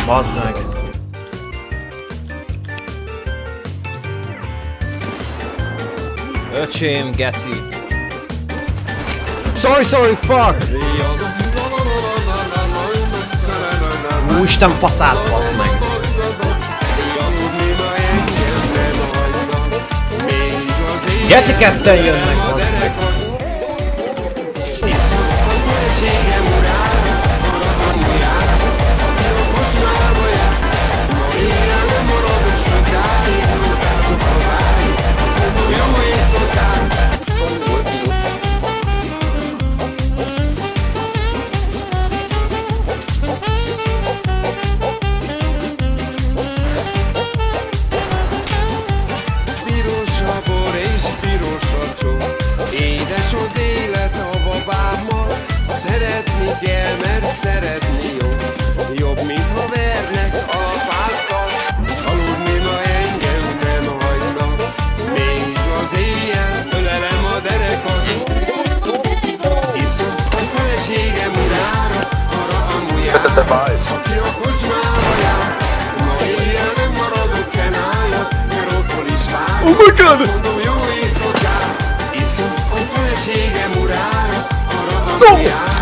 Bazd meg. Öcsém, geci. Sorry, fuck! Úristen faszát, bazd meg. Geci ketten jönnek, bazd meg. Édes az élet a babámmal, szeretni kell, mert szeretni jó. Jobb, mint ha vernek alapákkal, aludni ma engem nem hagynak. Még az éjjel ölelem a derekat, iszom a feleségem urára, arra a mujára, aki a kocsmába jár. Ma éjjel nem maradok kenája, mert otthon is vár. Oh my god! Mondom, jó éjszakát, iszom a feleségem urára, arra a mujára.